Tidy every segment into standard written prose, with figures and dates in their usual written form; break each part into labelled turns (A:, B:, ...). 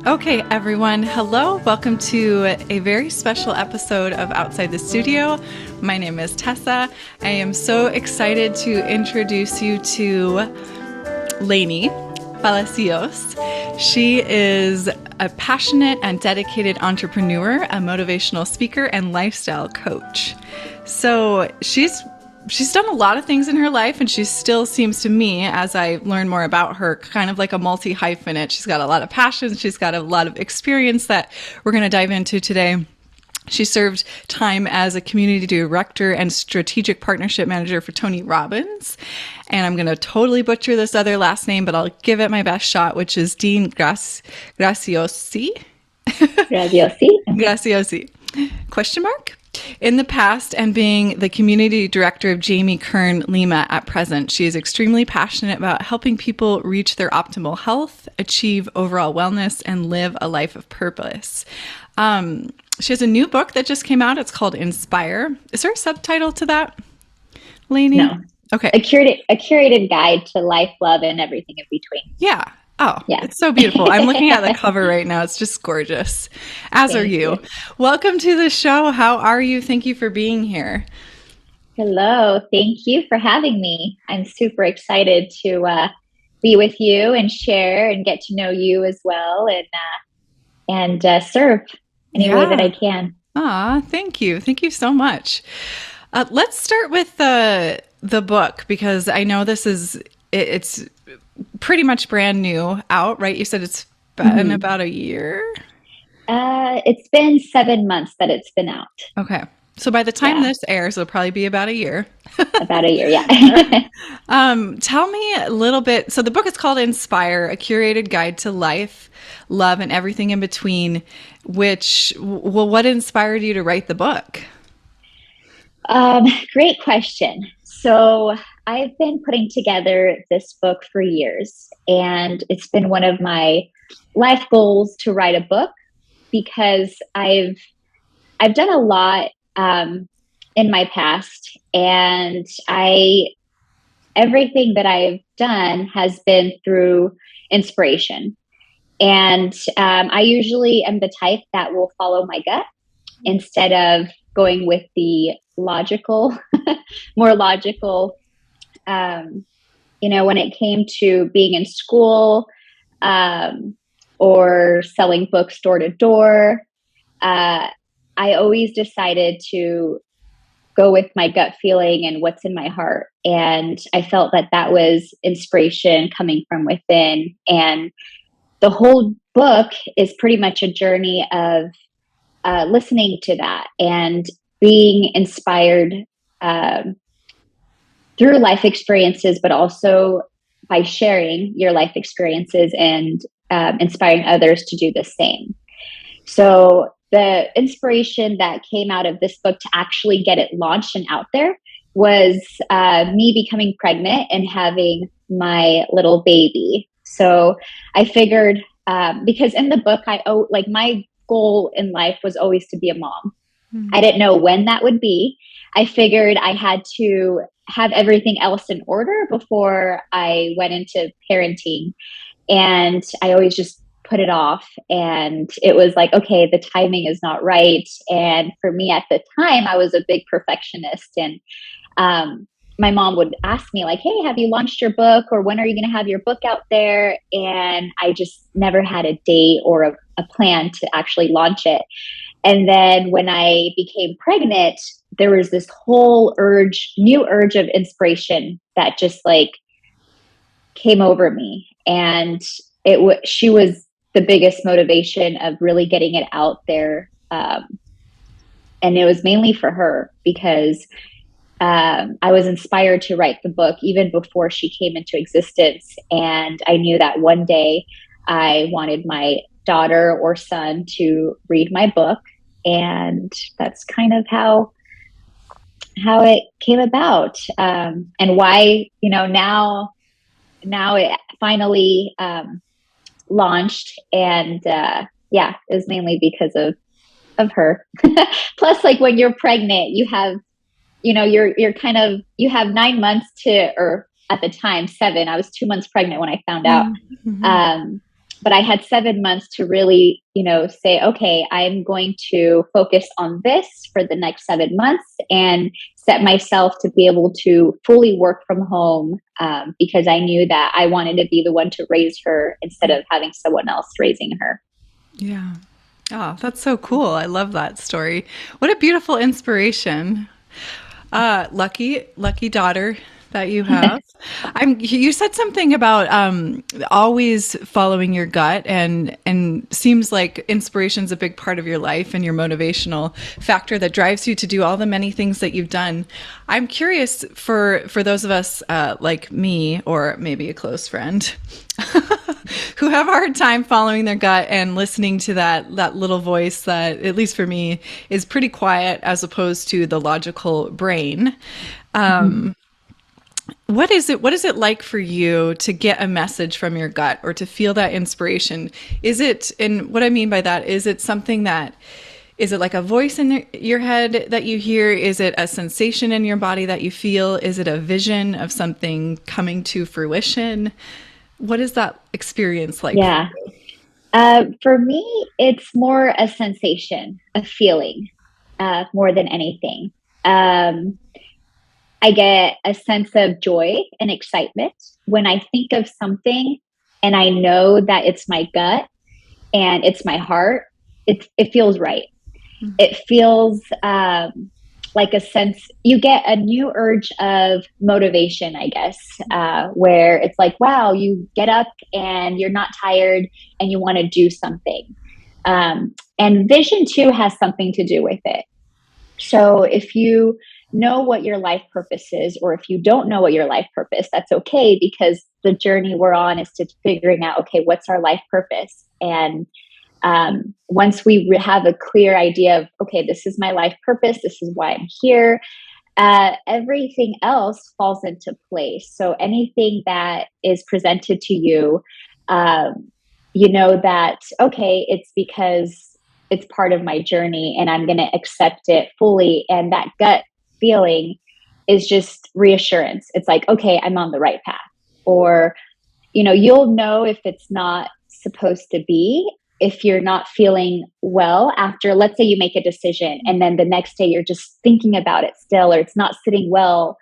A: Okay, everyone. Hello. Welcome to a very special episode of Outside the Studio. My name is Tessa. I am so excited to introduce you to Lynee Palacios. She is a passionate and dedicated entrepreneur, a motivational speaker, and lifestyle coach. So she's done a lot of things in her life, and she still seems to me, as I learn more about her, kind of like a multi-hyphenate. She's got a lot of passions. She's got a lot of experience that we're going to dive into today. She served time as a community director and strategic partnership manager for Tony Robbins. And I'm going to totally butcher this other last name, but I'll give it my best shot, which is Dean Graciosi. Graciosi. Question mark? In the past, and being the community director of Jamie Kern Lima at present, she is extremely passionate about helping people reach their optimal health, achieve overall wellness, and live a life of purpose. She has a new book that just came out. It's called Inspire. Is there a subtitle to that, Lynee?
B: No.
A: Okay.
B: A curated guide to life, love, and everything in between.
A: Yeah. Oh,
B: yeah.
A: It's so beautiful. I'm looking at the cover right now. It's just gorgeous. As are you. Welcome to the show. How are you? Thank you for being here.
B: Hello. Thank you for having me. I'm super excited to be with you and share and get to know you as well, and serve any way that I can.
A: Thank you. Thank you so much. Let's start with the book, because I know it's pretty much brand new out, right? You said it's been about a year?
B: It's been 7 months that it's been out.
A: Okay. So by the time this airs, it'll probably be about a year.
B: About a year, yeah.
A: Tell me a little bit. So the book is called Inspire, a curated guide to life, love, and everything in between, what inspired you to write the book?
B: Great question. So I've been putting together this book for years, and it's been one of my life goals to write a book, because I've done a lot in my past, and everything that I've done has been through inspiration. And I usually am the type that will follow my gut instead of going with the more logical, when it came to being in school, or selling books door to door, I always decided to go with my gut feeling and what's in my heart. And I felt that was inspiration coming from within. And the whole book is pretty much a journey of listening to that and being inspired through life experiences, but also by sharing your life experiences and inspiring others to do the same. So the inspiration that came out of this book to actually get it launched and out there was me becoming pregnant and having my little baby. So I figured, because in the book, my goal in life was always to be a mom. Mm-hmm. I didn't know when that would be. I figured I had to have everything else in order before I went into parenting. And I always just put it off. And it was like, okay, the timing is not right. And for me at the time, I was a big perfectionist. And my mom would ask me like, hey, have you launched your book? Or when are you going to have your book out there? And I just never had a date or a plan to actually launch it. And then when I became pregnant, there was this whole new urge of inspiration that just like came over me. And she was the biggest motivation of really getting it out there. And it was mainly for her, because I was inspired to write the book even before she came into existence. And I knew that one day I wanted my daughter or son to read my book. And that's kind of how it came about, and why, now it finally launched. And it was mainly because of her. Plus, like when you're pregnant, you have, you have 9 months or at the time, 7. I was 2 months pregnant when I found out. but I had 7 months to really, say, okay, I'm going to focus on this for the next 7 months and set myself to be able to fully work from home, because I knew that I wanted to be the one to raise her instead of having someone else raising her.
A: Yeah. Oh, that's so cool. I love that story. What a beautiful inspiration. Lucky daughter that you have. You said something about always following your gut, and seems like inspiration's a big part of your life and your motivational factor that drives you to do all the many things that you've done. I'm curious for those of us like me, or maybe a close friend, who have a hard time following their gut and listening to that little voice that, at least for me, is pretty quiet as opposed to the logical brain. What is it like for you to get a message from your gut or to feel that inspiration? And what I mean by that, is it something that, is it like a voice in your head that you hear? Is it a sensation in your body that you feel? Is it a vision of something coming to fruition? What is that experience like?
B: Yeah. For me, it's more a sensation, a feeling, more than anything. I get a sense of joy and excitement when I think of something and I know that it's my gut and it's my heart. It feels right.
A: Mm-hmm.
B: It feels like a sense, you get a new urge of motivation, I guess, where it's like, wow, you get up and you're not tired and you want to do something. And vision too has something to do with it. So if you know what your life purpose is, or if you don't know what your life purpose, that's okay, because the journey we're on is to figuring out, okay, what's our life purpose? And once we have a clear idea of, okay, this is my life purpose, this is why I'm here, everything else falls into place. So anything that is presented to you, you know that, okay, it's because it's part of my journey and I'm going to accept it fully. And that gut feeling is just reassurance. It's like, okay, I'm on the right path. Or, you'll know if it's not supposed to be, if you're not feeling well after, let's say you make a decision and then the next day you're just thinking about it still, or it's not sitting well.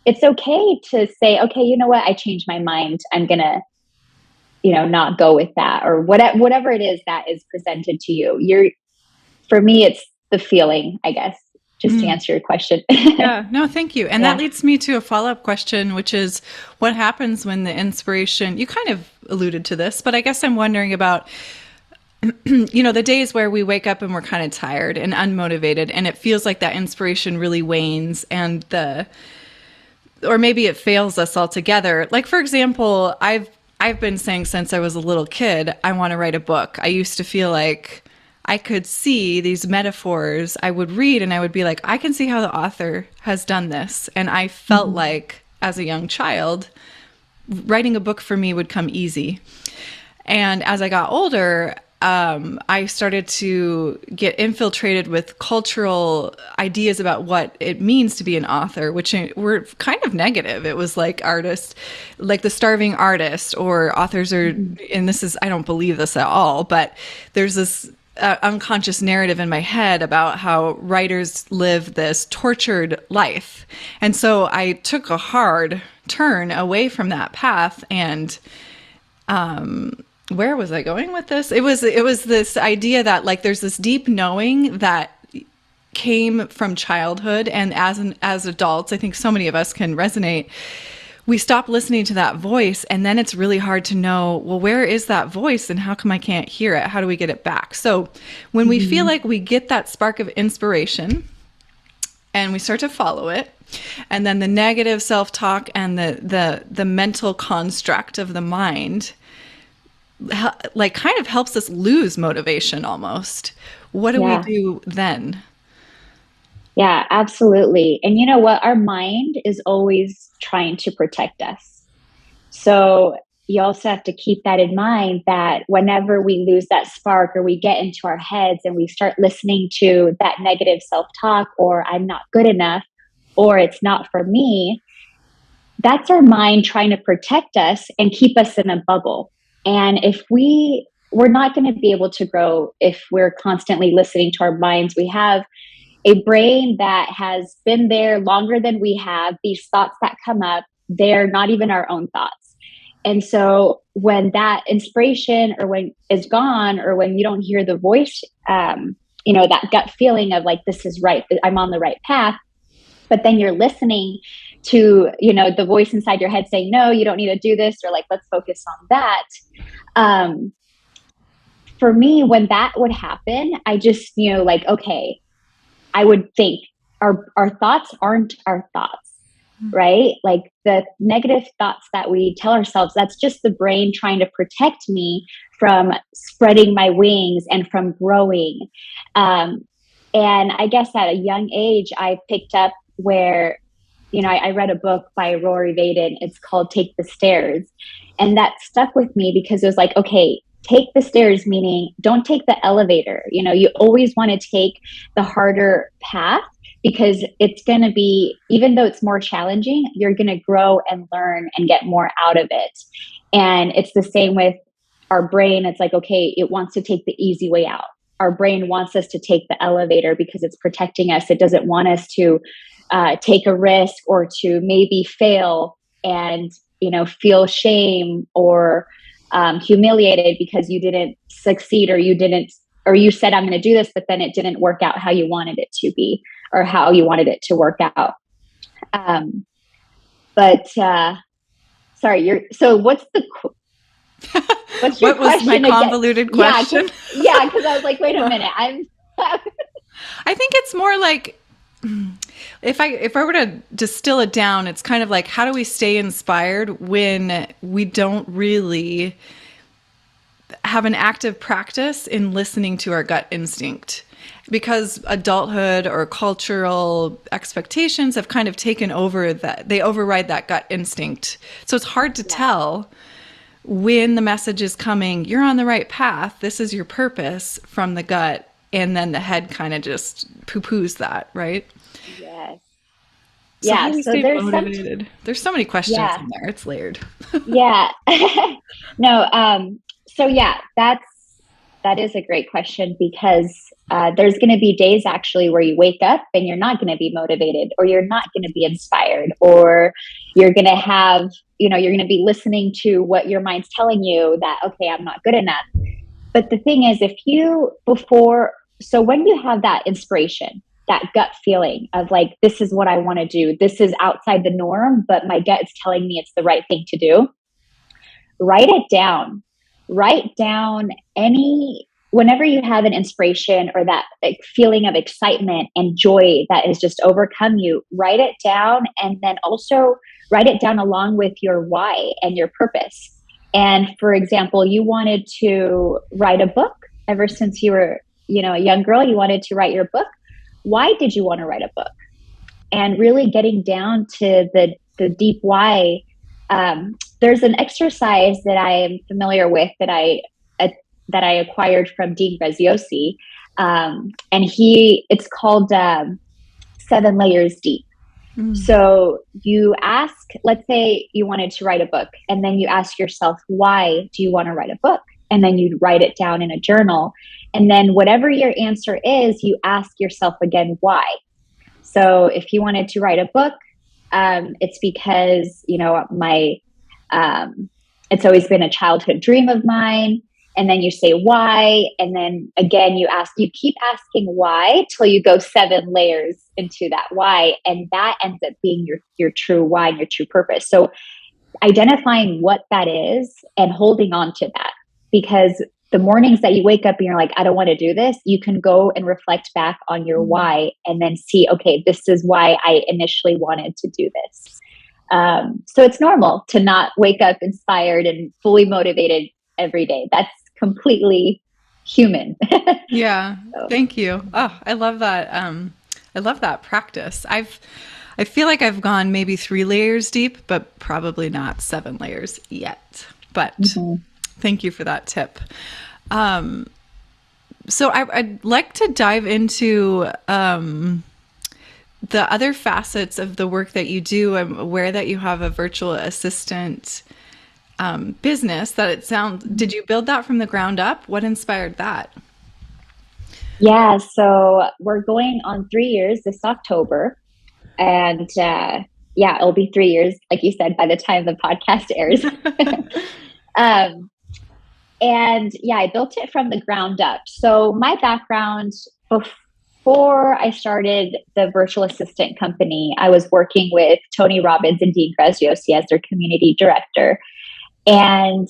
B: It's okay to say, okay, you know what? I changed my mind. I'm going to, not go with that, or whatever it is that is presented to you. For me, it's the feeling, I guess, just to answer your question.
A: Yeah, no, thank you. And that leads me to a follow-up question, which is, what happens when the inspiration, you kind of alluded to this, but I guess I'm wondering about, the days where we wake up and we're kind of tired and unmotivated, and it feels like that inspiration really wanes, and or maybe it fails us altogether. Like, for example, I've been saying since I was a little kid, I want to write a book. I used to feel like I could see these metaphors I would read and I would be like, I can see how the author has done this. And I felt like, as a young child, writing a book for me would come easy. And as I got older, I started to get infiltrated with cultural ideas about what it means to be an author, which were kind of negative. It was like artists, like the starving artist, or authors are, and I don't believe this at all, but there's this unconscious narrative in my head about how writers live this tortured life. And so I took a hard turn away from that path, and where was I going with this? It was this idea that, like, there's this deep knowing that came from childhood, and as adults, I think so many of us can resonate. We stop listening to that voice, and then it's really hard to know, well, where is that voice and how come I can't hear it? How do we get it back? So when we feel like we get that spark of inspiration and we start to follow it, and then the negative self-talk and the mental construct of the mind like kind of helps us lose motivation almost. What do we do then?
B: Yeah, absolutely. And you know what? Our mind is always trying to protect us. So you also have to keep that in mind, that whenever we lose that spark, or we get into our heads and we start listening to that negative self-talk, or I'm not good enough, or it's not for me, that's our mind trying to protect us and keep us in a bubble. And if we're not going to be able to grow if we're constantly listening to our minds. We have a brain that has been there longer than we have. These thoughts that come up, they're not even our own thoughts. And so when that inspiration or when is gone, or when you don't hear the voice, that gut feeling of like, this is right, I'm on the right path, but then you're listening to, the voice inside your head saying, no, you don't need to do this, or like, let's focus on that. For me, when that would happen, I just, like, okay, I would think our thoughts aren't our thoughts, right? Like the negative thoughts that we tell ourselves, that's just the brain trying to protect me from spreading my wings and from growing. And I guess at a young age, I picked up where, I read a book by Rory Vaden. It's called Take the Stairs. And that stuck with me because it was like, okay, take the stairs, meaning don't take the elevator. You always want to take the harder path, because it's going to be, even though it's more challenging, you're going to grow and learn and get more out of it. And it's the same with our brain. It's like, okay, it wants to take the easy way out. Our brain wants us to take the elevator because it's protecting us. It doesn't want us to take a risk or to maybe fail and, feel shame or humiliated because you didn't succeed, or you said, I'm going to do this, but then it didn't work out how you wanted it to be, or how you wanted it to work out. Sorry, so what's your
A: what was my convoluted
B: again?
A: question?
B: Yeah, because I was like, wait a minute.
A: I think it's more like, if I were to distill it down, it's kind of like, how do we stay inspired when we don't really have an active practice in listening to our gut instinct? Because adulthood or cultural expectations have kind of taken over that. They override that gut instinct. So it's hard to tell when the message is coming, you're on the right path, this is your purpose, from the gut, and then the head kind of just poo-poos that, right?
B: Yes.
A: So how do we stay motivated? There's so many questions in there. It's layered.
B: Yeah. No. So yeah, that is a great question, because there's going to be days actually where you wake up and you're not going to be motivated, or you're not going to be inspired, or you're going to have, you're going to be listening to what your mind's telling you that, okay, I'm not good enough. But the thing is, so when you have that inspiration, that gut feeling of like, this is what I want to do, this is outside the norm, but my gut is telling me it's the right thing to do, write it down. Write down whenever you have an inspiration or that feeling of excitement and joy that has just overcome you, write it down, and then also write it down along with your why and your purpose. And for example, you wanted to write a book ever since you were, a young girl, you wanted to write your book. Why did you want to write a book? And really getting down to the deep why. There's an exercise that I am familiar with that I acquired from Dean Graziosi. And it's called 7 Layers Deep. So you ask, let's say you wanted to write a book, and then you ask yourself, why do you want to write a book? And then you write it down in a journal. And then whatever your answer is, you ask yourself again, why? So if you wanted to write a book, it's because, it's always been a childhood dream of mine. And then you say why. And then again, you keep asking why till you go 7 layers into that why. And that ends up being your true why and your true purpose. So identifying what that is and holding on to that, because the mornings that you wake up and you're like, I don't want to do this, you can go and reflect back on your why and then see, okay, this is why I initially wanted to do this. So it's normal to not wake up inspired and fully motivated every day. That's completely human.
A: Yeah. So. Thank you. Oh, I love that. I love that practice. I feel like I've gone maybe 3 layers deep, but probably not 7 layers yet. But thank you for that tip. So I'd like to dive into the other facets of the work that you do. I'm aware that you have a virtual assistant. business that it sounds, did you build that from the ground up? What inspired that?
B: Yeah, so we're going on 3 years this October. And yeah, it'll be 3 years, like you said, by the time the podcast airs. um, and yeah, I built it from the ground up. So my background, before I started the virtual assistant company, I was working with Tony Robbins and Dean Graziosi as their community director. And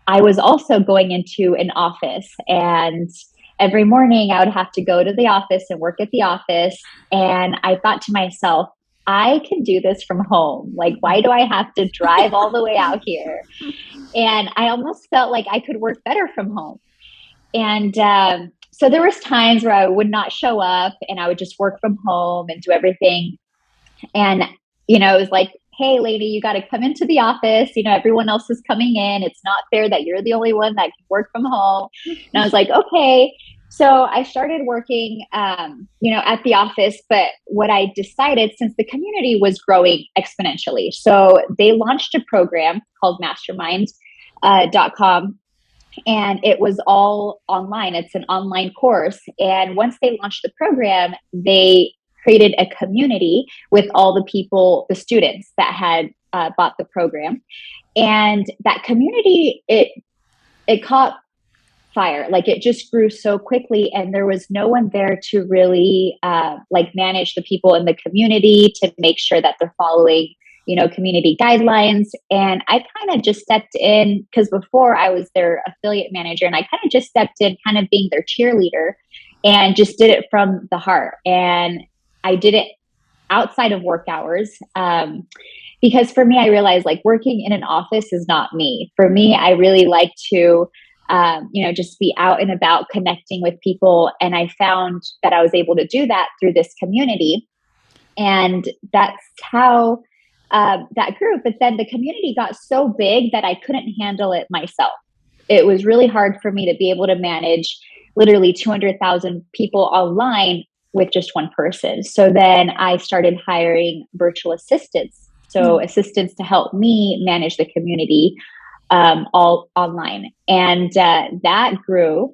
B: I was also going into an office, and every morning I would have to go to the office and work at the office. And I thought to myself, I can do this from home. Like, why do I have to drive all the way out here? And I almost felt like I could work better from home. And so there was times where I would not show up and I would just work from home and do everything. And, it was like, hey, lady, you got to come into the office. Everyone else is coming in. It's not fair that you're the only one that can work from home. And I was like, okay. So I started working, at the office. But what I decided, since the community was growing exponentially, so they launched a program called mastermind.com. And it was all online. It's an online course. And once they launched the program, they created a community with all the people, the students that had bought the program. And that community, it caught fire. Like, it just grew so quickly, and there was no one there to really manage the people in the community, to make sure that they're following community guidelines. And I kind of just stepped in, because before I was their affiliate manager, and I kind of just stepped in kind of being their cheerleader, and just did it from the heart. And I did it outside of work hours. Because for me, I realized, like, working in an office is not me. For me, I really like to just be out and about connecting with people. And I found that I was able to do that through this community. And that's how that grew. But then the community got so big that I couldn't handle it myself. It was really hard for me to be able to manage literally 200,000 people online with just one person. So then I started hiring virtual assistants. So assistants to help me manage the community all online. And that grew.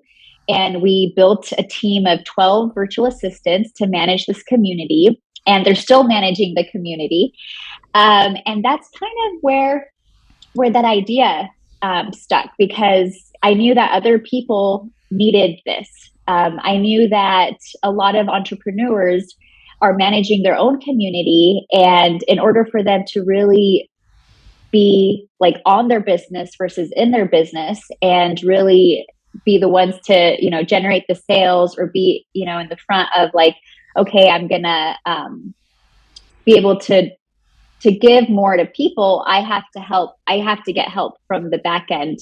B: And we built a team of 12 virtual assistants to manage this community. And they're still managing the community. And that's kind of where that idea stuck, because I knew that other people needed this. I knew that a lot of entrepreneurs are managing their own community. And in order for them to really be like on their business versus in their business, and really be the ones to, generate the sales, or be, in the front of like, okay, I'm going to be able to give more to people, I have to get help from the back end.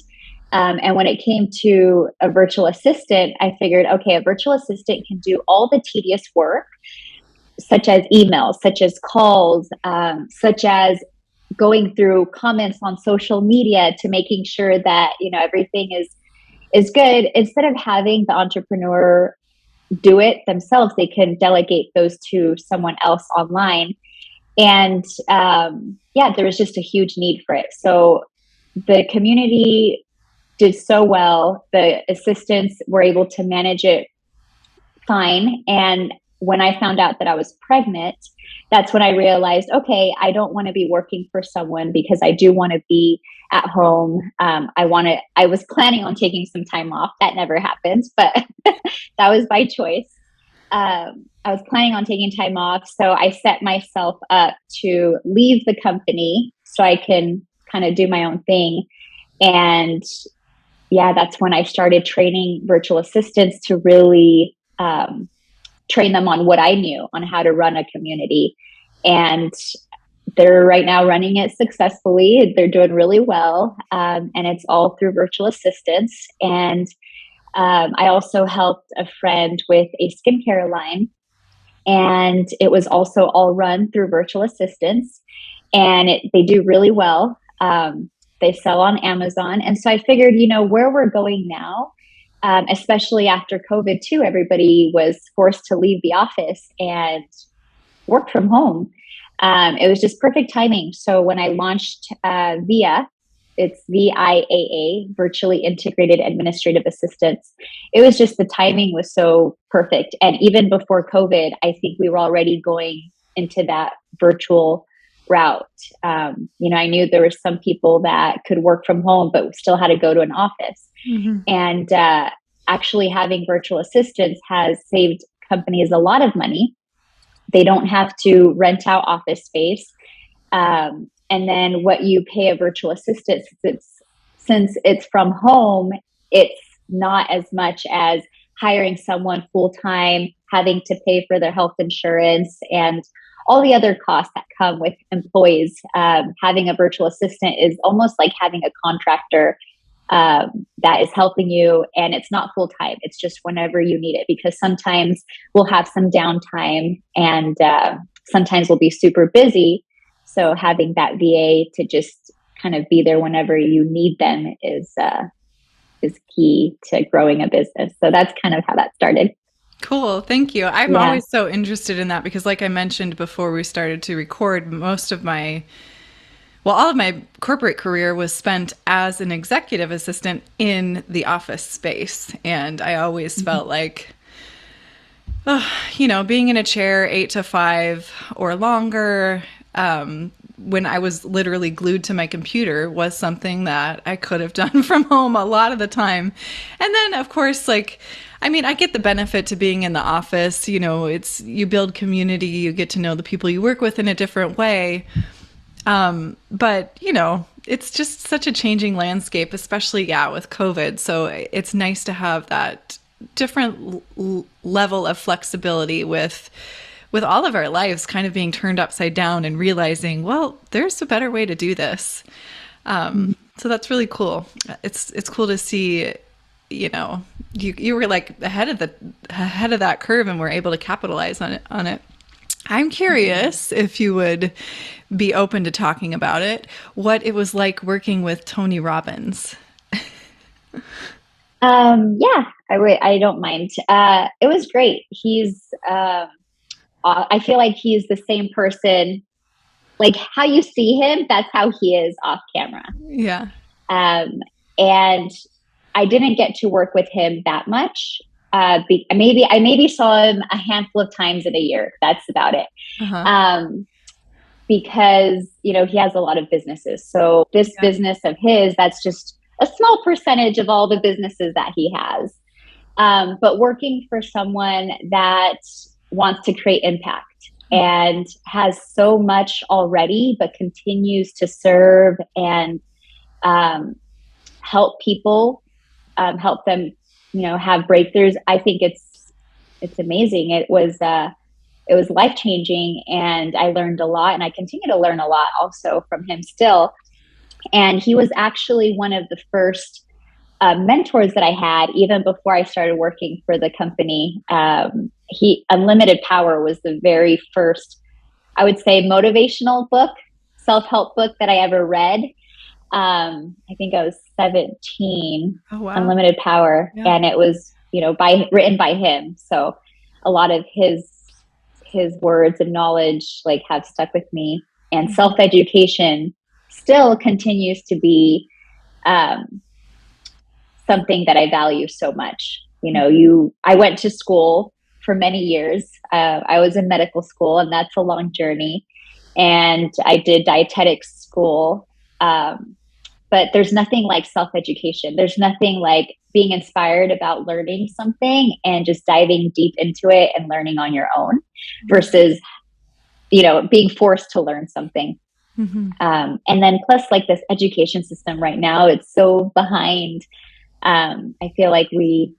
B: And when it came to a virtual assistant, I figured, okay, a virtual assistant can do all the tedious work, such as emails, such as calls, such as going through comments on social media to making sure that, everything is good. Instead of having the entrepreneur do it themselves, they can delegate those to someone else online. And there was just a huge need for it. So the community did so well. The assistants were able to manage it fine. And when I found out that I was pregnant, that's when I realized, okay, I don't want to be working for someone, because I do want to be at home. I was planning on taking some time off. That never happened, but that was by choice. I was planning on taking time off. So I set myself up to leave the company so I can kind of do my own thing. And that's when I started training virtual assistants to really train them on what I knew on how to run a community. And they're right now running it successfully. They're doing really well. And it's all through virtual assistants. And I also helped a friend with a skincare line, and it was also all run through virtual assistants, and they do really well. They sell on Amazon. And so I figured, where we're going now, especially after COVID too, everybody was forced to leave the office and work from home. It was just perfect timing. So when I launched Via, it's VIAA, Virtually Integrated Administrative Assistants. It was just the timing was so perfect. And even before COVID, I think we were already going into that virtual route. I knew there were some people that could work from home, but still had to go to an office. Mm-hmm. And actually having virtual assistants has saved companies a lot of money. They don't have to rent out office space. And then what you pay a virtual assistant, since it's from home, it's not as much as hiring someone full-time, having to pay for their health insurance and all the other costs that come with employees. Having a virtual assistant is almost like having a contractor that is helping you, and it's not full-time. It's just whenever you need it, because sometimes we'll have some downtime and sometimes we'll be super busy. So having that VA to just kind of be there whenever you need them is key to growing a business. So that's kind of how that started.
A: Cool. Thank you. I'm always so interested in that because, like I mentioned before we started to record, all of my corporate career was spent as an executive assistant in the office space. And I always felt like, being in a chair 8 to 5 or longer, when I was literally glued to my computer was something that I could have done from home a lot of the time. And then, of course, I get the benefit to being in the office. You build community, you get to know the people you work with in a different way. But it's just such a changing landscape, especially, with COVID. So it's nice to have that different level of flexibility with all of our lives kind of being turned upside down and realizing, well, there's a better way to do this. So that's really cool. It's cool to see, you were like ahead of that curve and were able to capitalize on it. I'm curious if you would be open to talking about it, what it was like working with Tony Robbins.
B: I don't mind. It was great. I feel like he's the same person, like how you see him, that's how he is off camera.
A: Yeah.
B: And I didn't get to work with him that much. I maybe saw him a handful of times in a year. That's about it. Uh-huh. Because, he has a lot of businesses. So this business of his, that's just a small percentage of all the businesses that he has. But working for someone that wants to create impact and has so much already, but continues to serve and help people, help them, have breakthroughs. I think it's amazing. It was life-changing, and I learned a lot, and I continue to learn a lot also from him still. And he was actually one of the first mentors that I had, even before I started working for the company. Unlimited Power was the very first, I would say, motivational book, self-help book that I ever read. I think I was 17. Oh, wow. Unlimited Power. Yeah. And it was, written by him. So a lot of his words and knowledge have stuck with me. And self-education still continues to be something that I value so much. I went to school for many years. I was in medical school, and that's a long journey. And I did dietetics school. But there's nothing like self-education. There's nothing like being inspired about learning something and just diving deep into it and learning on your own versus, being forced to learn something. Mm-hmm. And then plus this education system right now, it's so behind. I feel like we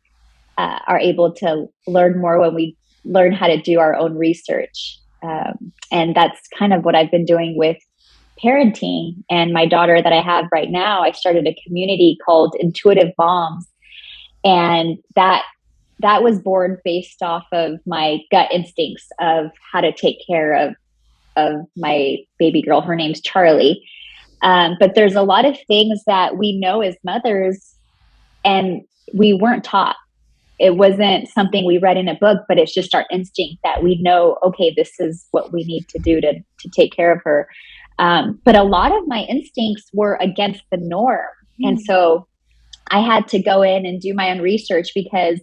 B: are able to learn more when we learn how to do our own research. And that's kind of what I've been doing with parenting. And my daughter that I have right now, I started a community called Intuitive Moms. And that was born based off of my gut instincts of how to take care of my baby girl. Her name's Charlie. But there's a lot of things that we know as mothers and we weren't taught. It wasn't something we read in a book, but it's just our instinct that we know, okay, this is what we need to do to take care of her. But a lot of my instincts were against the norm. And so I had to go in and do my own research because,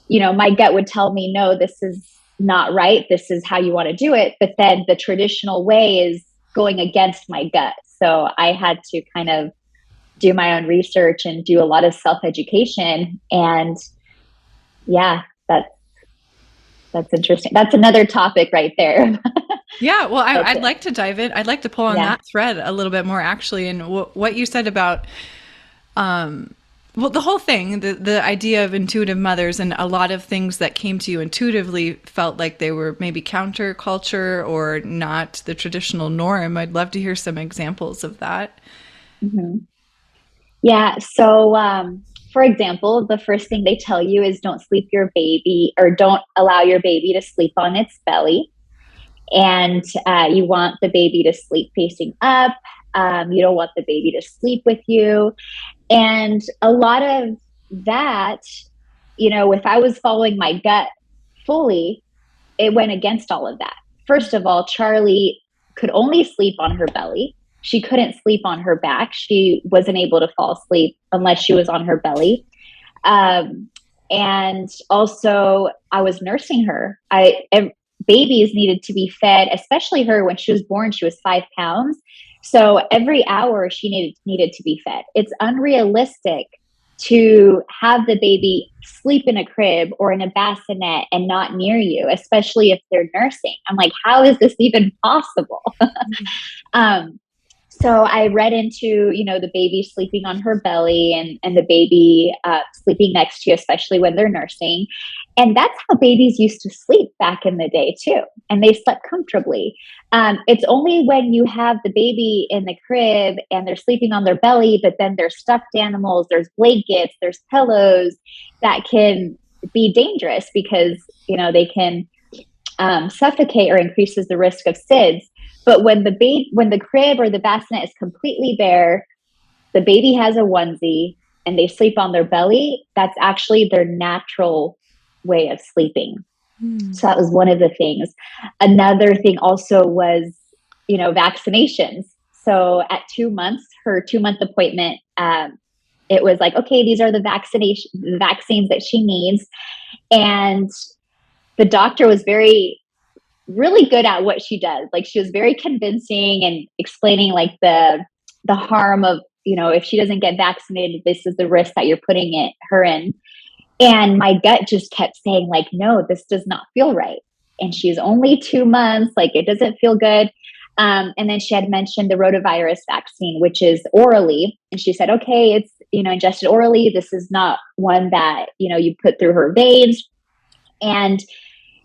B: my gut would tell me, no, this is not right. This is how you want to do it. But then the traditional way is going against my gut. So I had to kind of do my own research and do a lot of self-education. And yeah, that's interesting. That's another topic right there.
A: Yeah, well, I'd like to dive in. I'd like to pull on that thread a little bit more, actually. And what you said about, well, the whole thing, the idea of intuitive mothers, and a lot of things that came to you intuitively felt like they were maybe counterculture or not the traditional norm. I'd love to hear some examples of that.
B: Mm-hmm. Yeah. So, for example, the first thing they tell you is don't sleep your baby, or don't allow your baby to sleep on its belly. And you want the baby to sleep facing up. You don't want the baby to sleep with you. And a lot of that, if I was following my gut fully, it went against all of that. First of all, Charlie could only sleep on her belly. She couldn't sleep on her back. She wasn't able to fall asleep unless she was on her belly. And also, I was nursing her. Babies needed to be fed, especially her. When she was born, she was 5 pounds. So every hour she needed to be fed. It's unrealistic to have the baby sleep in a crib or in a bassinet and not near you, especially if they're nursing. I'm like, how is this even possible? So I read into, the baby sleeping on her belly and the baby sleeping next to you, especially when they're nursing. And that's how babies used to sleep back in the day too. And they slept comfortably. It's only when you have the baby in the crib and they're sleeping on their belly, but then there's stuffed animals, there's blankets, there's pillows, that can be dangerous because, they can suffocate or increases the risk of SIDS. But when the crib or the bassinet is completely bare, the baby has a onesie and they sleep on their belly, that's actually their natural way of sleeping. So that was one of the things. Another thing also was, vaccinations. So at 2 months, her 2-month appointment, it was like, okay, these are the vaccines that she needs. And the doctor was really good at what she does. Like, she was very convincing and explaining like the harm of, if she doesn't get vaccinated, this is the risk that you're putting her in. And my gut just kept saying like, no, this does not feel right. And she's only 2 months, like it doesn't feel good. And then she had mentioned the rotavirus vaccine, which is orally. And she said, okay, it's, ingested orally. This is not one that, you put through her veins. And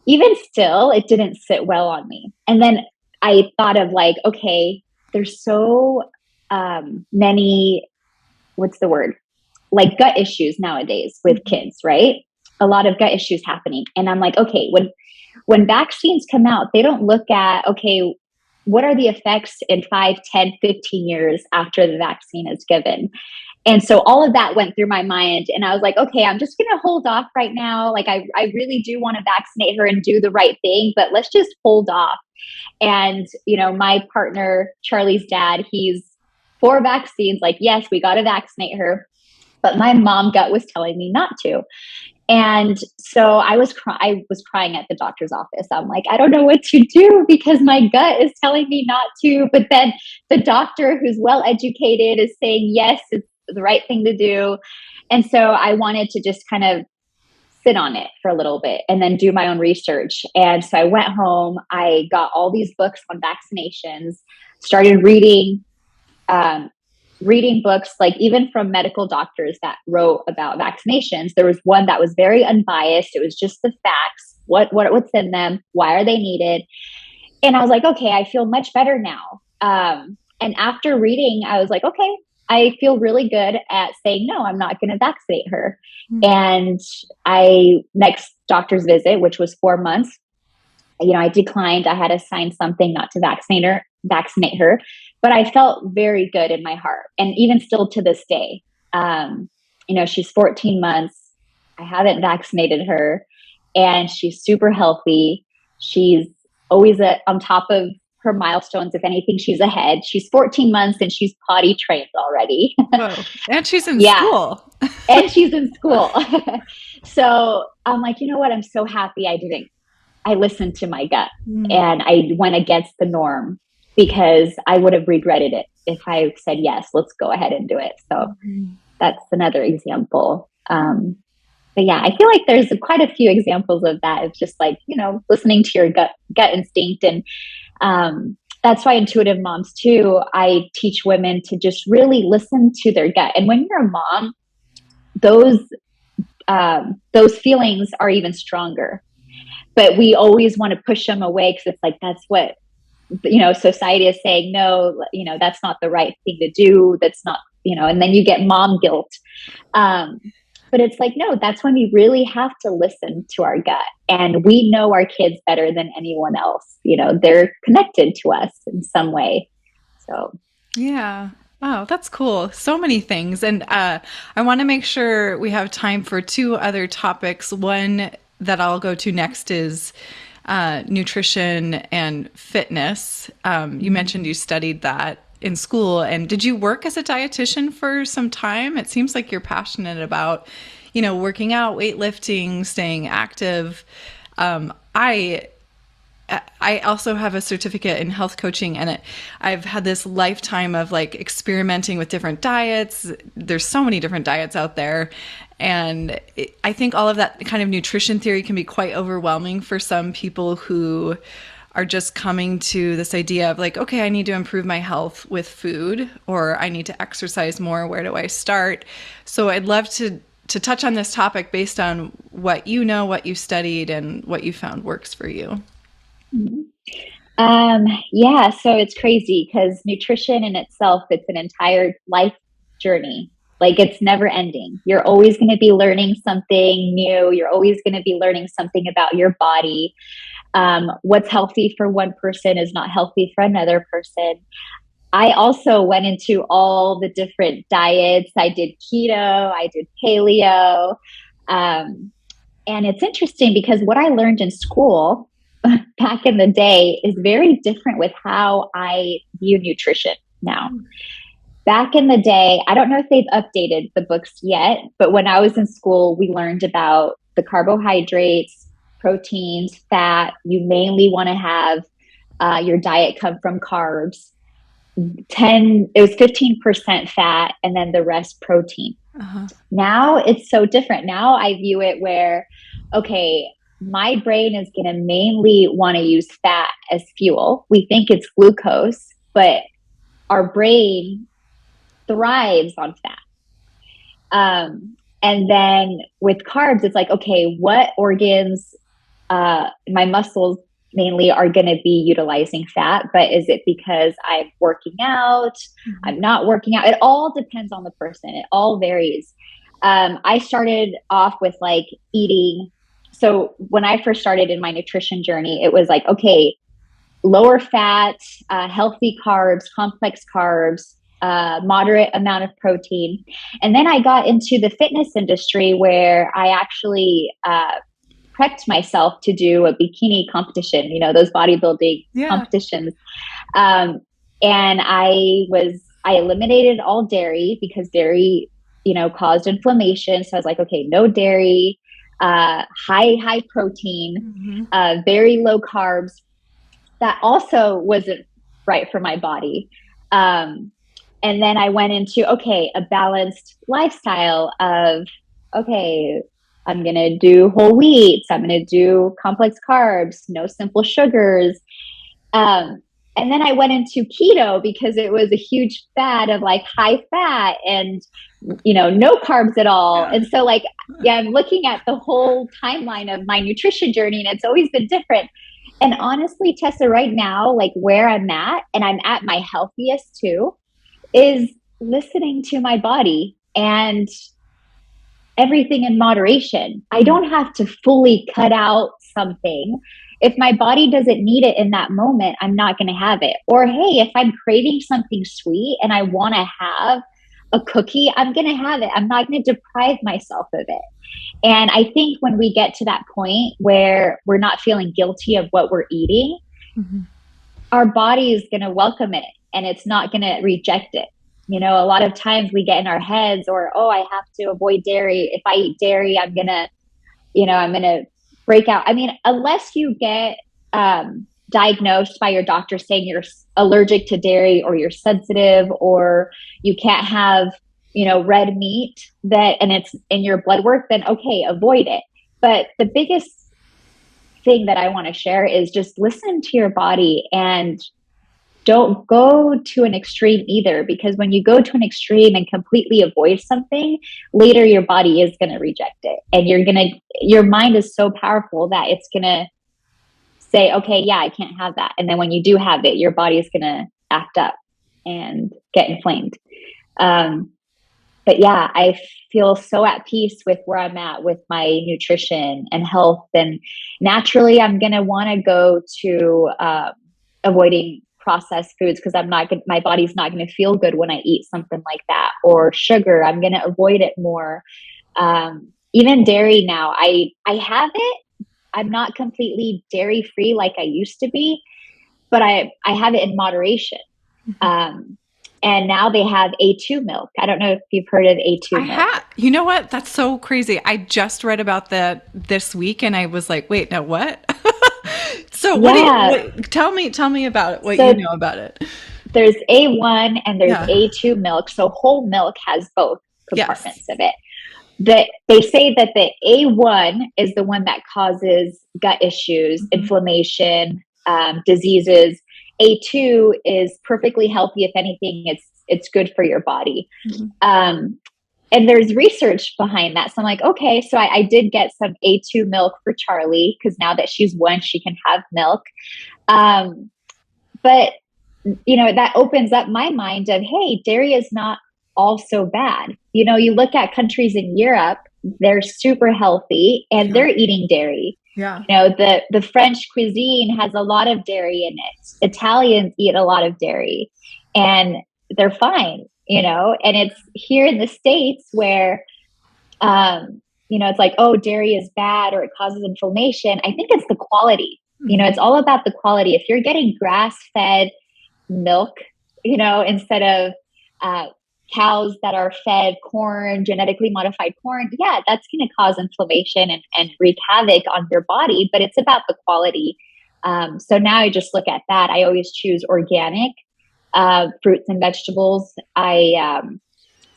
B: even still, it didn't sit well on me. And then I thought of like, okay, there's so many, what's the word? Like gut issues nowadays with kids, right? A lot of gut issues happening. And I'm like, okay, when vaccines come out, they don't look at, okay, what are the effects in 5, 10, 15 years after the vaccine is given? And so all of that went through my mind, and I was like, okay, I'm just going to hold off right now. Like, I really do want to vaccinate her and do the right thing, but let's just hold off. And, my partner, Charlie's dad, he's for vaccines. Like, yes, we got to vaccinate her. But my mom gut was telling me not to. And so I was crying at the doctor's office. I'm like, I don't know what to do because my gut is telling me not to. But then the doctor, who's well educated, is saying, yes, it's the right thing to do. And so I wanted to just kind of sit on it for a little bit and then do my own research. And so I went home, I got all these books on vaccinations, started reading books, like even from medical doctors that wrote about vaccinations. There was one that was very unbiased. It was just the facts, what's in them, why are they needed? And I was like, okay, I feel much better now. And after reading, I was like, okay, I feel really good at saying, no, I'm not going to vaccinate her. And next doctor's visit, which was 4 months, I declined. I had to sign something not to vaccinate her, but I felt very good in my heart. And even still to this day, she's 14 months. I haven't vaccinated her and she's super healthy. She's always on top of her milestones. If anything, she's ahead. She's 14 months and she's potty trained already.
A: Whoa. And she's in
B: Yeah.
A: school.
B: And she's in school. So I'm like, you know what? I'm so happy I listened to my gut and I went against the norm, because I would have regretted it if I said, yes, let's go ahead and do it. So that's another example. But yeah, I feel like there's quite a few examples of that. It's just like, listening to your gut instinct. And that's why intuitive moms too, I teach women to just really listen to their gut. And when you're a mom, those feelings are even stronger, but we always want to push them away, because it's like, that's what, society is saying, no, that's not the right thing to do. That's not, and then you get mom guilt. But it's like, no, that's when we really have to listen to our gut, and we know our kids better than anyone else. They're connected to us in some way. So,
A: yeah. Wow, that's cool. So many things. And I want to make sure we have time for two other topics. One that I'll go to next is nutrition and fitness. You mentioned you studied that in school. And did you work as a dietitian for some time? It seems like you're passionate about, working out, weightlifting, staying active. I also have a certificate in health coaching, and I've had this lifetime of like experimenting with different diets. There's so many different diets out there. And I think all of that kind of nutrition theory can be quite overwhelming for some people who are just coming to this idea of like, okay, I need to improve my health with food, or I need to exercise more. Where do I start? So I'd love to touch on this topic based on what you know, what you studied, and what you found works for you.
B: Yeah, so it's crazy, because nutrition in itself, it's an entire life journey. Like, it's never ending. You're always going to be learning something new. You're always going to be learning something about your body. What's healthy for one person is not healthy for another person. I also went into all the different diets. I did keto, I did paleo. And it's interesting, because what I learned in school back in the day is very different with how I view nutrition now. Back in the day, I don't know if they've updated the books yet, but when I was in school, we learned about the carbohydrates, proteins, fat. You mainly want to have your diet come from carbs. It was 15% fat, and then the rest protein. Now it's so different. Now I view it where, okay, my brain is going to mainly want to use fat as fuel. We think it's glucose, but our brain thrives on fat. And then with carbs, it's like, okay, what organs, my muscles mainly are going to be utilizing fat, but is it because I'm working out? I'm not working out. It all depends on the person. It all varies. I started off with like eating. So when I first started in my nutrition journey, it was like, okay, lower fat, healthy carbs, complex carbs, moderate amount of protein. And then I got into the fitness industry, where I actually prepped myself to do a bikini competition, those bodybuilding competitions. And I eliminated all dairy, because dairy, caused inflammation. So I was like, okay, no dairy, high protein, very low carbs. That also wasn't right for my body. And then I went into, okay, a balanced lifestyle of, okay, I'm going to do whole wheats. I'm going to do complex carbs, no simple sugars. And then I went into keto, because it was a huge fad of like high fat and, no carbs at all. And so like, I'm looking at the whole timeline of my nutrition journey, and it's always been different. And honestly, Tessa, right now, like where I'm at, and I'm at my healthiest too, is listening to my body and everything in moderation. I don't have to fully cut out something. If my body doesn't need it in that moment, I'm not going to have it. Or, hey, if I'm craving something sweet and I want to have a cookie, I'm going to have it. I'm not going to deprive myself of it. And I think when we get to that point where we're not feeling guilty of what we're eating, our body is going to welcome it and it's not going to reject it. You know, a lot of times we get in our heads or, oh, I have to avoid dairy. If I eat dairy, I'm going to, I'm going to break out. I mean, unless you get diagnosed by your doctor saying you're allergic to dairy or you're sensitive or you can't have, red meat and it's in your blood work, then okay, avoid it. But the biggest thing that I want to share is just listen to your body and don't go to an extreme either, because when you go to an extreme and completely avoid something, later your body is going to reject it. And your mind is so powerful that it's going to say, okay, yeah, I can't have that. And then when you do have it, your body is going to act up and get inflamed. But yeah, I feel so at peace with where I'm at with my nutrition and health. And naturally, I'm going to want to go to avoiding processed foods because my body's not going to feel good when I eat something like that. Or sugar, I'm going to avoid it more. Even dairy now, I have it. I'm not completely dairy free like I used to be, but I have it in moderation. And now they have A2 milk. I don't know if you've heard of A2 milk.
A: You know what? That's so crazy. I just read about that this week and I was like, wait, no, what? So tell me about it, what you know about it.
B: There's A1 and there's A2 milk. So whole milk has both compartments of it. They say that the A1 is the one that causes gut issues, inflammation, diseases. A2 is perfectly healthy. If anything, it's good for your body. And there's research behind that. So I'm like, okay, so I did get some A2 milk for Charlie because now that she's 1, she can have milk. But, that opens up my mind of, hey, dairy is not all so bad. You look at countries in Europe, they're super healthy and they're eating dairy.
A: Yeah.
B: The French cuisine has a lot of dairy in it. Italians eat a lot of dairy and they're fine, and it's here in the States where, it's like, oh, dairy is bad or it causes inflammation. I think it's the quality, it's all about the quality. If you're getting grass-fed milk, instead of, cows that are fed corn, genetically modified corn, yeah, that's going to cause inflammation and wreak havoc on your body, but it's about the quality. So now I just look at that. I always choose organic fruits and vegetables. I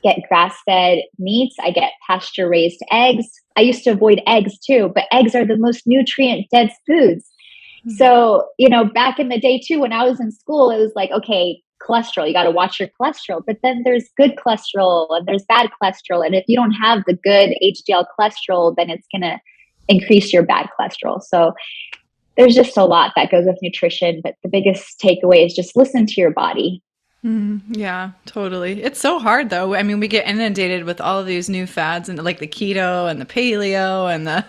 B: get grass-fed meats. I get pasture-raised eggs. I used to avoid eggs too, but eggs are the most nutrient-dense foods. So, back in the day too, when I was in school, it was like, okay, cholesterol, you got to watch your cholesterol, but then there's good cholesterol and there's bad cholesterol. And if you don't have the good HDL cholesterol, then it's going to increase your bad cholesterol. So there's just a lot that goes with nutrition, but the biggest takeaway is just listen to your body.
A: Yeah, totally. It's so hard though. I mean, we get inundated with all of these new fads and like the keto and the paleo and the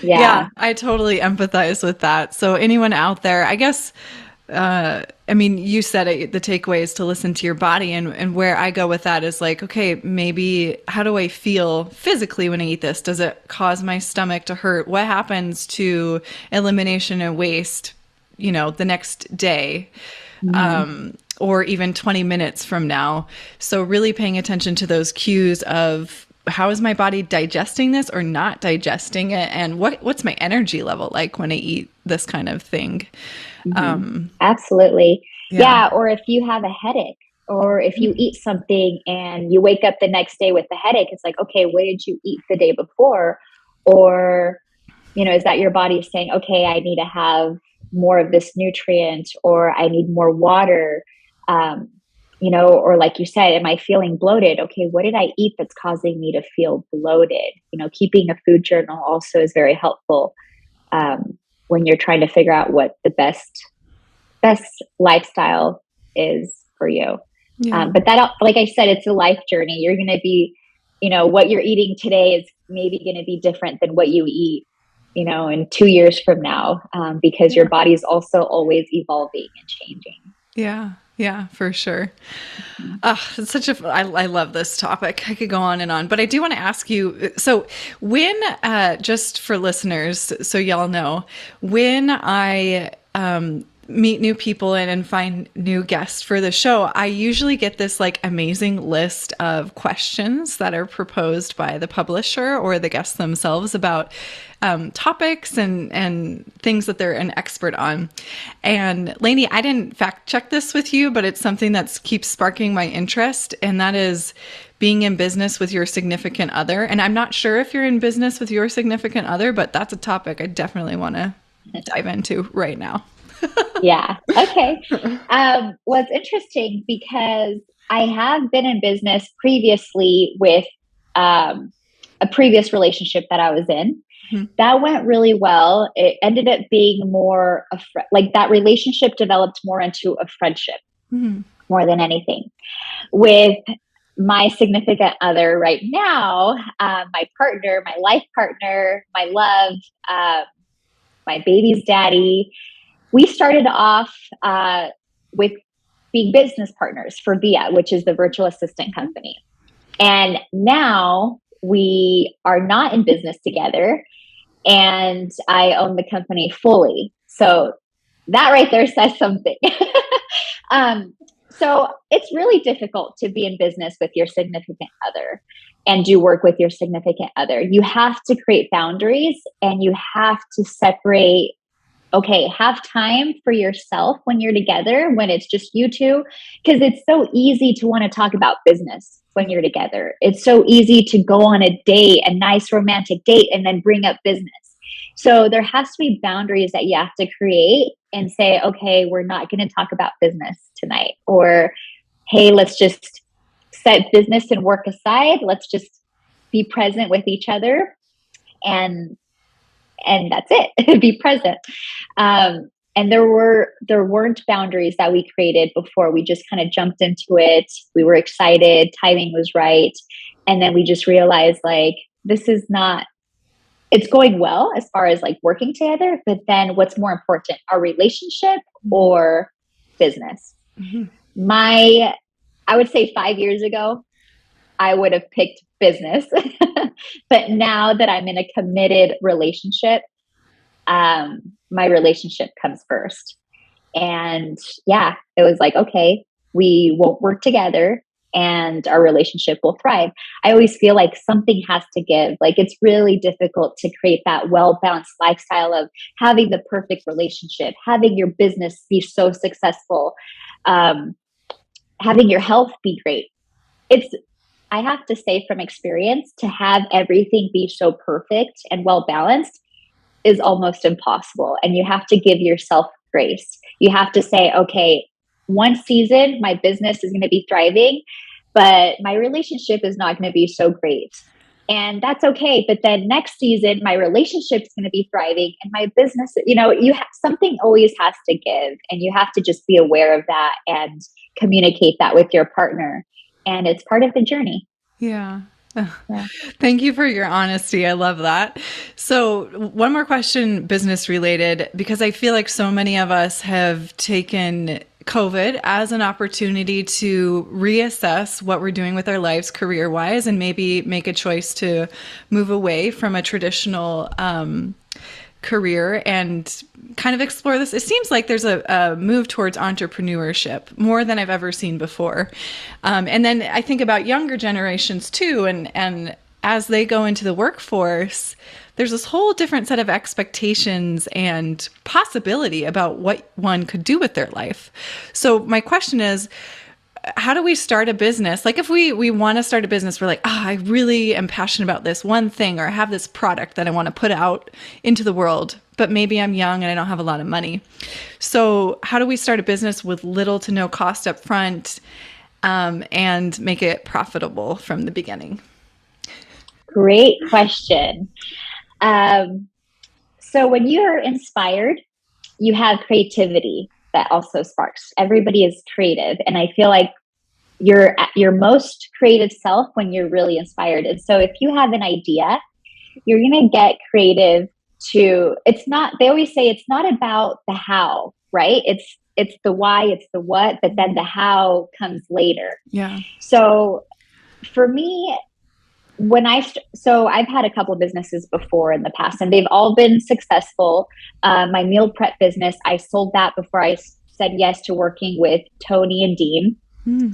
A: yeah, I totally empathize with that. So anyone out there, I guess, I mean, you said it, the takeaway is to listen to your body, and where I go with that is like, okay, maybe how do I feel physically when I eat this? Does it cause my stomach to hurt? What happens to elimination and waste, the next day? Or even 20 minutes from now. So really paying attention to those cues of how is my body digesting this or not digesting it? And what's my energy level like when I eat this kind of thing?
B: Absolutely. Yeah. Or if you have a headache or if you eat something and you wake up the next day with a headache, it's like, okay, what did you eat the day before? Or, is that your body saying, okay, I need to have more of this nutrient or I need more water? Or like you said, am I feeling bloated? Okay, what did I eat that's causing me to feel bloated? Keeping a food journal also is very helpful when you're trying to figure out what the best lifestyle is for you. But that, like I said, it's a life journey. You're going to be, what you're eating today is maybe going to be different than what you eat, in 2 years from now, because your body is also always evolving and changing.
A: Yeah, for sure. It's I love this topic. I could go on and on, but I do want to ask you, so when, just for listeners, so y'all know, when I meet new people and find new guests for the show, I usually get this like amazing list of questions that are proposed by the publisher or the guests themselves about topics and things that they're an expert on. And Lynee, I didn't fact check this with you, but it's something that keeps sparking my interest, and that is being in business with your significant other. And I'm not sure if you're in business with your significant other, but that's a topic I definitely want to dive into right now.
B: Yeah. Okay. Well, it's interesting because I have been in business previously with a previous relationship that I was in. Mm-hmm. That went really well. It ended up being more like that relationship developed more into a friendship more than anything. With my significant other right now, my partner, my life partner, my love, my baby's daddy, we started off with being business partners for VIA, which is the virtual assistant company. And now we are not in business together, and I own the company fully. So that right there says something. So it's really difficult to be in business with your significant other and do work with your significant other. You have to create boundaries, and you have to separate. Okay, have time for yourself when you're together, when it's just you two, because it's so easy to want to talk about business when you're together. It's so easy to go on a date, a nice romantic date, and then bring up business. So there has to be boundaries that you have to create and say, okay, we're not going to talk about business tonight. Or, hey, let's just set business and work aside. Let's just be present with each other. And that's it. Be present. And there weren't boundaries that we created before. We just kind of jumped into it. We were excited. Timing was right. And then we just realized like, it's going well as far as like working together, but then what's more important, our relationship or business? Mm-hmm. I would say 5 years ago, I would have picked business. But now that I'm in a committed relationship, my relationship comes first. And yeah, it was like, okay, we won't work together and our relationship will thrive. I always feel like something has to give. Like it's really difficult to create that well-balanced lifestyle of having the perfect relationship, having your business be so successful, having your health be great. I have to say from experience, to have everything be so perfect and well-balanced is almost impossible. And you have to give yourself grace. You have to say, okay, one season, my business is going to be thriving, but my relationship is not going to be so great. And that's okay. But then next season, my relationship is going to be thriving and my business, something always has to give. And you have to just be aware of that and communicate that with your partner. And it's part of the journey.
A: Yeah. Yeah. Thank you for your honesty. I love that. So one more question, business related, because I feel like so many of us have taken COVID as an opportunity to reassess what we're doing with our lives career-wise and maybe make a choice to move away from a traditional career and kind of explore this. It seems like there's a move towards entrepreneurship more than I've ever seen before. And then I think about younger generations too. And as they go into the workforce, there's this whole different set of expectations and possibility about what one could do with their life. So my question is, how do we start a business? Like if we want to start a business, we're like, I really am passionate about this one thing, or I have this product that I want to put out into the world, but maybe I'm young and I don't have a lot of money. So how do we start a business with little to no cost up front and make it profitable from the beginning?
B: Great question. So when you're inspired, you have creativity that also sparks. Everybody is creative. And I feel like you're at your most creative self when you're really inspired. And so if you have an idea, you're going to get creative they always say it's not about the how, right? It's the why, it's the what, but then the how comes later.
A: Yeah.
B: So for me, So I've had a couple of businesses before in the past, and they've all been successful. My meal prep business, I sold that before I said yes to working with Tony and Dean.
A: Mm.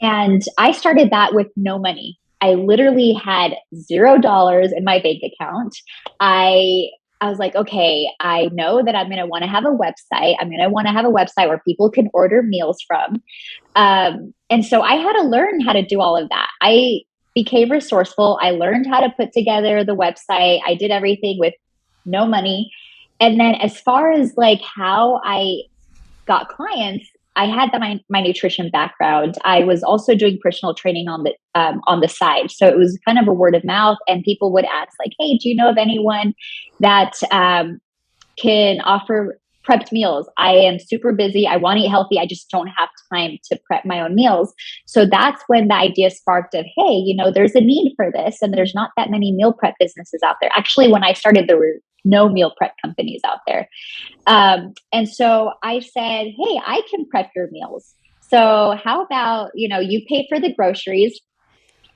B: And I started that with no money. I literally had $0 in my bank account. I was like, okay, I know that I'm going to want to have a website. I'm going to want to have a website where people can order meals from. And so I had to learn how to do all of that. I became resourceful. I learned how to put together the website. I did everything with no money. And then as far as like how I got clients, I had my nutrition background. I was also doing personal training on the side, so it was kind of a word of mouth. And people would ask, like, "Hey, do you know of anyone that can offer prepped meals? I am super busy. I want to eat healthy. I just don't have time to prep my own meals." So that's when the idea sparked of, "Hey, there's a need for this, and there's not that many meal prep businesses out there." Actually, when I started, there were no meal prep companies out there. And so I said, "Hey, I can prep your meals. So how about, you pay for the groceries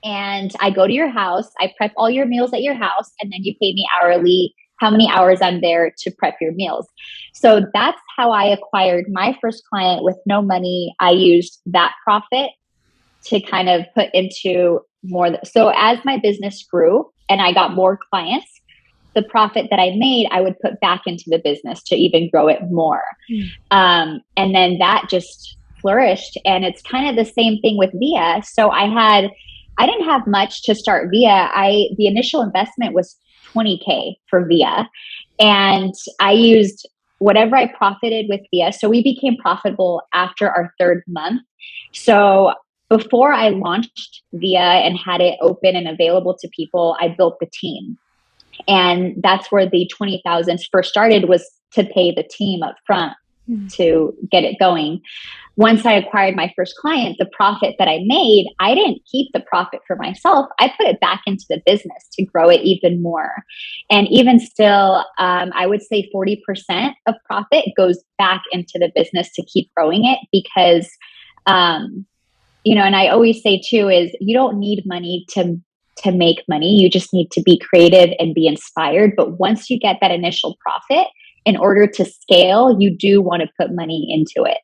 B: and I go to your house, I prep all your meals at your house, and then you pay me hourly how many hours I'm there to prep your meals." So that's how I acquired my first client with no money. I used that profit to kind of put into more. So as my business grew and I got more clients, the profit that I made, I would put back into the business to even grow it more. And then that just flourished. And it's kind of the same thing with Via. So I didn't have much to start Via. The initial investment was $20K for Via. And I used whatever I profited with Via. So we became profitable after our third month. So before I launched Via and had it open and available to people, I built the team. And that's where the 20,000 first started, was to pay the team up front to get it going. Once I acquired my first client, the profit that I made, I didn't keep the profit for myself. I put it back into the business to grow it even more. And even still, I would say 40% of profit goes back into the business to keep growing it because, and I always say too, is you don't need money to make money. You just need to be creative and be inspired. But once you get that initial profit, in order to scale, you do want to put money into it.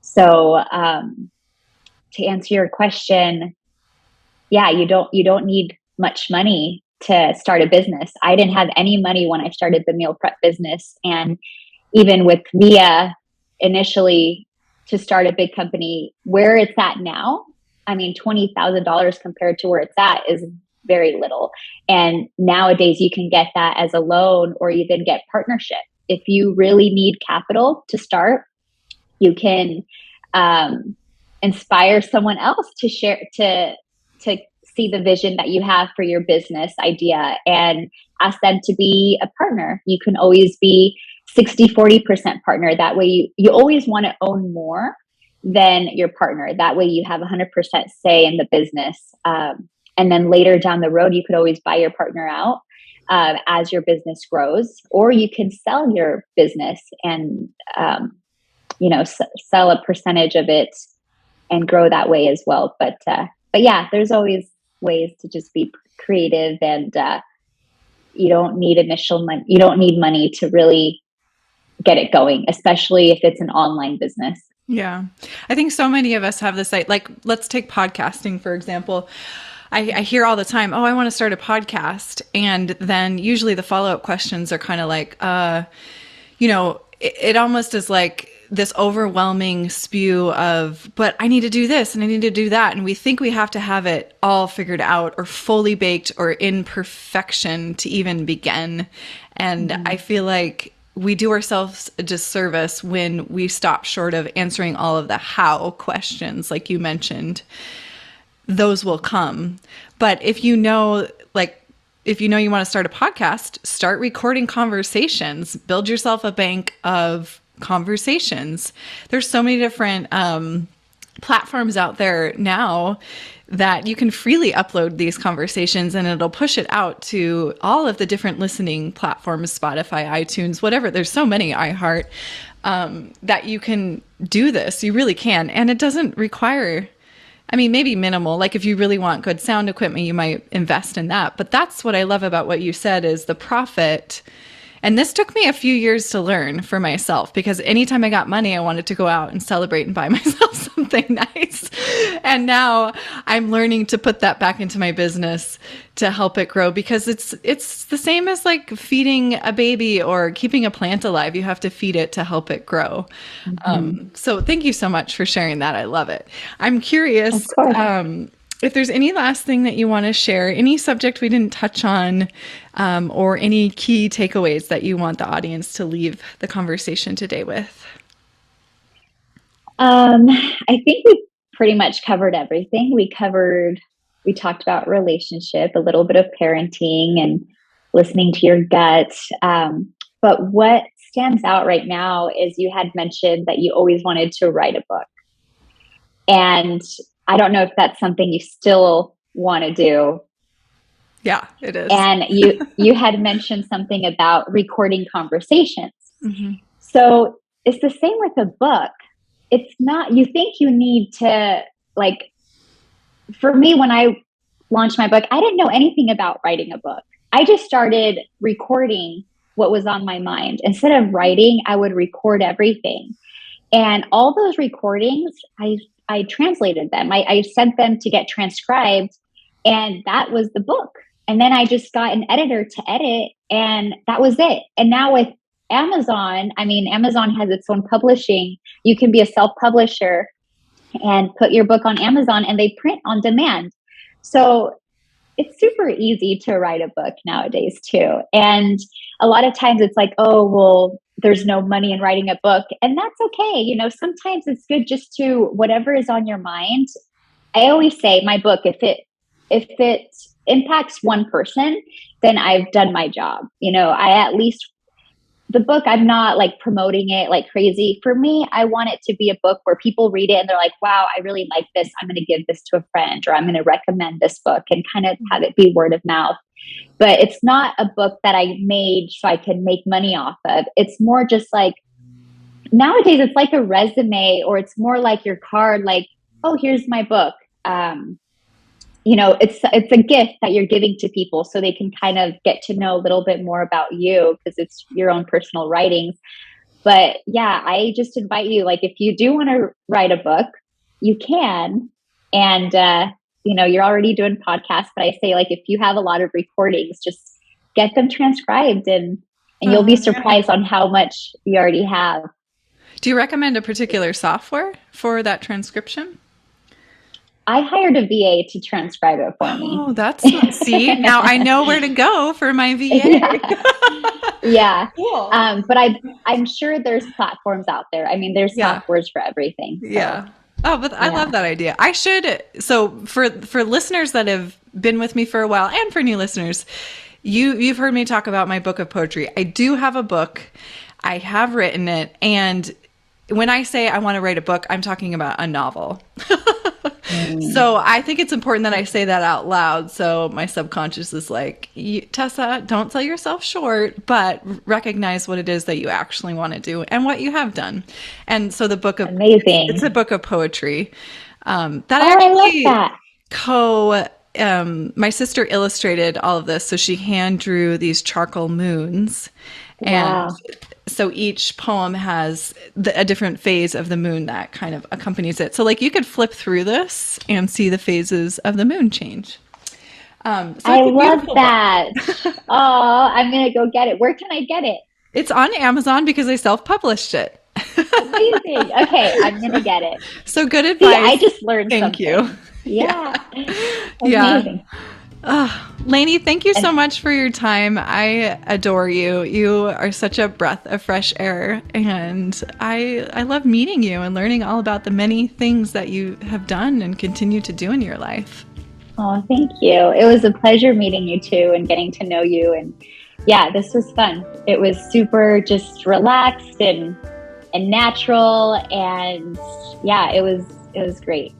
B: So to answer your question, yeah, you don't need much money to start a business. I didn't have any money when I started the meal prep business. And even with Via initially to start a big company, where it's at now, I mean, $20,000 compared to where it's at is very little. And nowadays you can get that as a loan or even get partnership. If you really need capital to start, you can inspire someone else to share, to see the vision that you have for your business idea and ask them to be a partner. You can always be 60-40% partner. That way you always want to own more than your partner. That way you have 100% say in the business. And then later down the road, you could always buy your partner out as your business grows, or you can sell your business and, sell a percentage of it and grow that way as well. But yeah, there's always ways to just be creative, and you don't need initial money. You don't need money to really get it going, especially if it's an online business.
A: Yeah. I think so many of us have this, like, let's take podcasting, for example. I hear all the time, "Oh, I want to start a podcast." And then usually the follow-up questions are kind of like, it almost is like this overwhelming spew of, "But I need to do this and I need to do that." And we think we have to have it all figured out or fully baked or in perfection to even begin. And I feel like we do ourselves a disservice when we stop short of answering all of the how questions, like you mentioned. Those will come. But if you know you want to start a podcast, start recording conversations, build yourself a bank of conversations. There's so many different platforms out there now that you can freely upload these conversations and it'll push it out to all of the different listening platforms, Spotify, iTunes, whatever. There's so many, iHeart, that you can do this. You really can. And it doesn't require I mean, maybe minimal. Like if you really want good sound equipment, you might invest in that. But that's what I love about what you said is the profit. And this took me a few years to learn for myself because anytime I got money, I wanted to go out and celebrate and buy myself something nice. And now I'm learning to put that back into my business to help it grow because it's the same as like feeding a baby or keeping a plant alive. You have to feed it to help it grow. So thank you so much for sharing that. I love it. I'm curious. If there's any last thing that you want to share, any subject we didn't touch on, or any key takeaways that you want the audience to leave the conversation today with?
B: I think we pretty much covered everything. We talked about relationship, a little bit of parenting and listening to your gut. But what stands out right now is you had mentioned that you always wanted to write a book. And I don't know if that's something you still want to do.
A: Yeah, it is.
B: And you had mentioned something about recording conversations.
A: Mm-hmm.
B: So it's the same with a book. It's not, you think you need to, like, for me, when I launched my book, I didn't know anything about writing a book. I just started recording what was on my mind. Instead of writing, I would record everything. And all those recordings, I translated them. I sent them to get transcribed, and that was the book. And then I just got an editor to edit, and that was it. And now with Amazon, I mean, Amazon has its own publishing. You can be a self-publisher and put your book on Amazon, and they print on demand. So it's super easy to write a book nowadays too. And a lot of times it's like, oh, well, there's no money in writing a book. And that's okay. You know, sometimes it's good just to whatever is on your mind. I always say my book, if it impacts one person, then I've done my job. You know, the book, I'm not like promoting it like crazy. For me, I want it to be a book where people read it and they're like, wow, I really like this. I'm going to give this to a friend, or I'm going to recommend this book, and kind of have it be word of mouth. But it's not a book that I made so I can make money off of. It's more just like, nowadays it's like a resume, or it's more like your card, like, oh, here's my book. You know, it's a gift that you're giving to people so they can kind of get to know a little bit more about you, because it's your own personal writings. But yeah, I just invite you, like, if you do want to write a book, you can. And, you know, you're already doing podcasts, but I say, like, if you have a lot of recordings, just get them transcribed, and you'll be surprised on how much you already have.
A: Do you recommend a particular software for that transcription?
B: I hired a VA to transcribe it for me.
A: Oh, see, now I know where to go for my VA.
B: Yeah. Cool. But I'm sure there's platforms out there. I mean, there's softwares for everything. So.
A: Yeah. Oh, but I love that idea. I should. So for listeners that have been with me for a while, and for new listeners, you've heard me talk about my book of poetry. I do have a book. I have written it. And when I say I want to write a book, I'm talking about a novel. So I think it's important that I say that out loud. So my subconscious is like, Tessa, don't sell yourself short, but recognize what it is that you actually want to do and what you have done. And so the book of it's a book of poetry. My sister illustrated all of this. So she hand drew these charcoal moons.
B: Wow.
A: And so each poem has a different phase of the moon that kind of accompanies it. So like you could flip through this and see the phases of the moon change. So
B: I love that. Oh, I'm going to go get it. Where can I get it?
A: It's on Amazon because I self-published it.
B: Amazing. Okay, I'm going to get it.
A: So good advice.
B: See, I just learned
A: Thank
B: something.
A: you.
B: Yeah.
A: Amazing. Lynee, thank you so much for your time. I adore you. You are such a breath of fresh air, and I love meeting you and learning all about the many things that you have done and continue to do in your life.
B: Oh, thank you. It was a pleasure meeting you too and getting to know you. And yeah, this was fun. It was super just relaxed and natural, and yeah, it was great.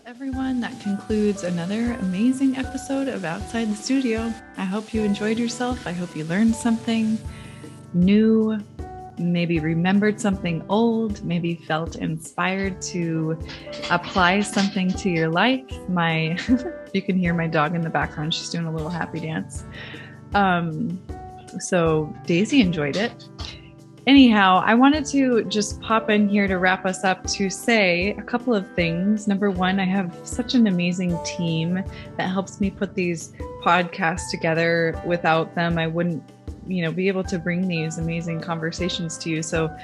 A: Everyone, that concludes another amazing episode of Outside the Studio. I hope you enjoyed yourself. I hope you learned something new. maybe remembered something old, maybe felt inspired to apply something to your life. You can hear my dog in the background. She's doing a little happy dance. So Daisy enjoyed it. Anyhow, I wanted to just pop in here to wrap us up to say a couple of things. Number one, I have such an amazing team that helps me put these podcasts together. Without them, I wouldn't, be able to bring these amazing conversations to you. So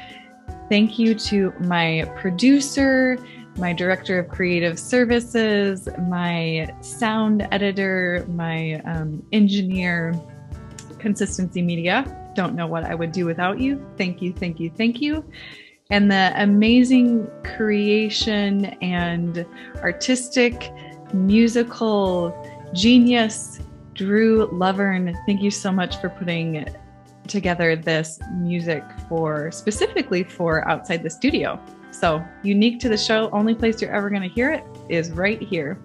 A: thank you to my producer, my director of creative services, my sound editor, my engineer, Consistency Media. Don't know what I would do without you. Thank you, thank you, thank you. And the amazing creation and artistic musical genius, Drew Lovern. Thank you so much for putting together this music specifically for Outside the Studio. So unique to the show, only place you're ever going to hear it is right here.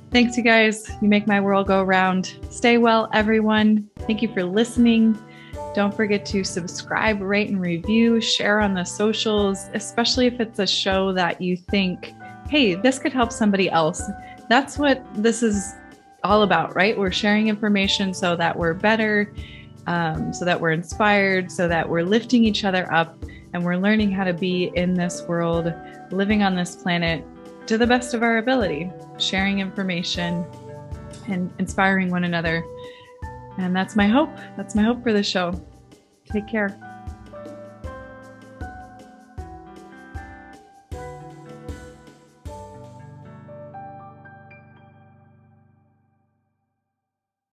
A: Thanks, you guys. You make my world go round. Stay well, everyone. Thank you for listening. Don't forget to subscribe, rate, and review, share on the socials, especially if it's a show that you think, hey, this could help somebody else. That's what this is all about, right? We're sharing information so that we're better, so that we're inspired, so that we're lifting each other up, and we're learning how to be in this world, living on this planet to the best of our ability, sharing information and inspiring one another. And that's my hope. That's my hope for the show. Take care.